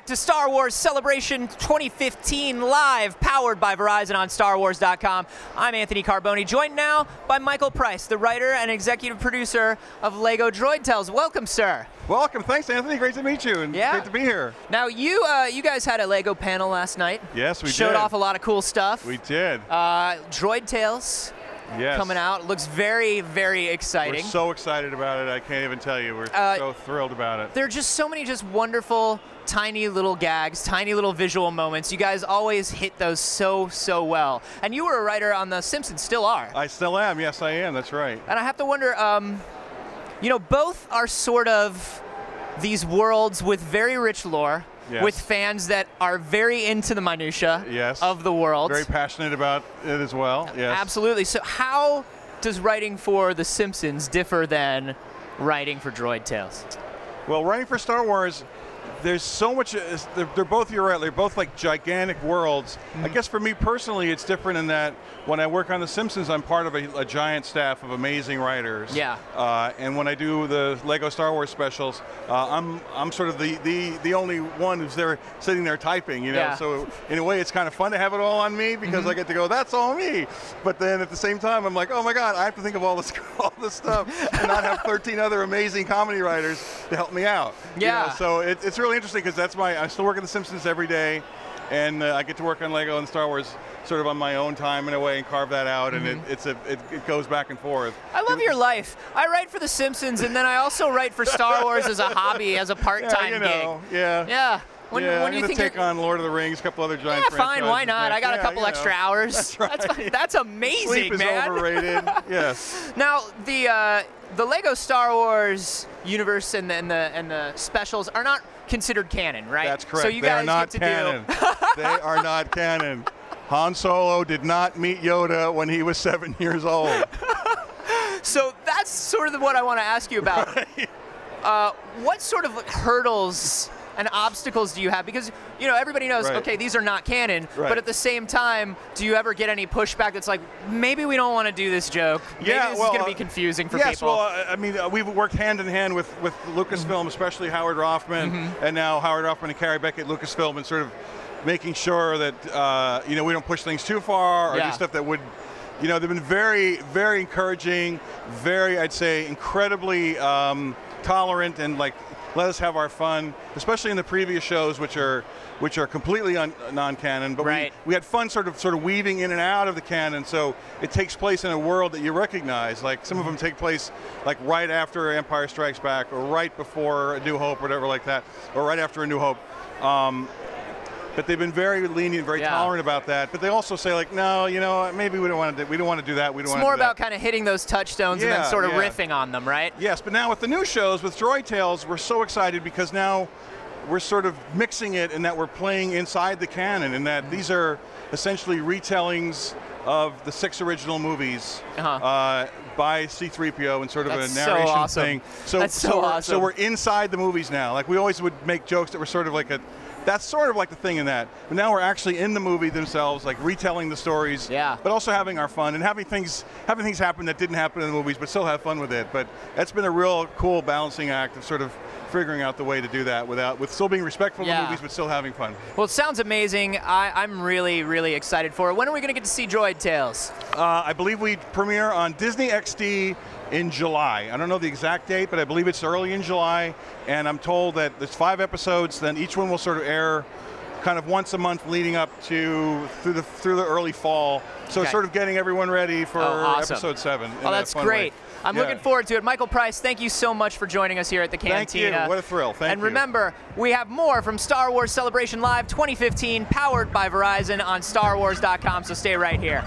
back to Star Wars Celebration 2015 Live, powered by Verizon on StarWars.com. I'm Anthony Carboni, joined now by Michael Price, the writer and executive producer of LEGO Droid Tales. Welcome, sir. Welcome. Thanks, Anthony. Great to meet you, and great to be here. Now, you guys had a LEGO panel last night. Yes, we did. Showed off a lot of cool stuff. We did. Droid Tales. Yes. Coming out. Looks very, very exciting. We're so excited about it, I can't even tell you. We're so thrilled about it. There are just so many just wonderful, tiny little gags, tiny little visual moments. You guys always hit those so well. And you were a writer on The Simpsons, still are. I still am. Yes, I am. That's right. And I have to wonder, you know, both are sort of these worlds with very rich lore. Yes. With fans that are very into the minutia of the world. Very passionate about it as well. Yes. Absolutely. So how does writing for The Simpsons differ than writing for Droid Tales? Well, writing for Star Wars, there's so much, they're both, you're right, they're both like gigantic worlds. I guess for me personally, it's different in that when I work on The Simpsons, I'm part of a giant staff of amazing writers. Yeah. And when I do the LEGO Star Wars specials, I'm sort of the only one who's there sitting there typing, you know. Yeah. So in a way, it's kind of fun to have it all on me because I get to go, that's all me. But then at the same time, I'm like, oh my God, I have to think of all this stuff and not have 13 other amazing comedy writers to help me out. Yeah. You know? So it's really interesting because I still work at The Simpsons every day, and I get to work on LEGO and Star Wars sort of on my own time in a way and carve that out, and it goes back and forth. I love your life. I write for The Simpsons, and then I also write for Star Wars as a hobby, as a part-time gig. Yeah. Yeah. When I'm you going to think take on Lord of the Rings, a couple other giant franchises. Fine, why not? I got a couple extra hours. That's right. That's amazing, Sleep is man. overrated. Yes. Now, the LEGO Star Wars universe and the specials are not considered canon, right? That's correct. So you they guys are not get to canon. They are not canon. Han Solo did not meet Yoda when he was 7 years old. So that's sort of what I want to ask you about. Right. What sort of hurdles and obstacles do you have? Because, you know, everybody knows, okay, these are not canon, but at the same time, do you ever get any pushback that's like, maybe we don't want to do this joke? Maybe this is going to be confusing for people. Yes, well, I mean, we've worked hand in hand with Lucasfilm, especially Howard Rothman, and now Howard Rothman and Carrie Beck at Lucasfilm, and sort of making sure that, you know, we don't push things too far or do stuff that would, you know, they've been very, very encouraging, very, I'd say, incredibly tolerant and like, let us have our fun, especially in the previous shows, which are completely non-canon. But we had fun sort of weaving in and out of the canon, so it takes place in a world that you recognize. Like some of them take place like right after Empire Strikes Back, or right before A New Hope, or whatever like that, or right after A New Hope. But they've been very lenient, very tolerant about that. But they also say like, no, you know, maybe we don't want to do that. We don't want to do that. It's more about kind of hitting those touchstones and then sort of riffing on them, right? Yes, but now with the new shows, with Droid Tales, we're so excited because now we're sort of mixing it in that we're playing inside the canon, and that these are essentially retellings of the 6 original movies by C-3PO and sort of a narration thing. So that's so awesome. So we're inside the movies now. Like we always would make jokes that were sort of like that's sort of like the thing in that. But now we're actually in the movie themselves, like retelling the stories, but also having our fun and having things happen that didn't happen in the movies, but still have fun with it. But that's been a real cool balancing act of sort of figuring out the way to do that with still being respectful of the movies, but still having fun. Well, it sounds amazing. I'm really, really excited for it. When are we going to get to see Droid Tales? I believe we premiere on Disney XD in July. I don't know the exact date, but I believe it's early in July. And I'm told that there's 5 episodes, then each one will sort of air kind of once a month leading up to through the early fall. So it's sort of getting everyone ready for episode 7. Oh, that's great. I'm looking forward to it. Michael Price, thank you so much for joining us here at the Cantina. Thank you. What a thrill. Thank you. And remember, we have more from Star Wars Celebration Live 2015, powered by Verizon on StarWars.com, so stay right here.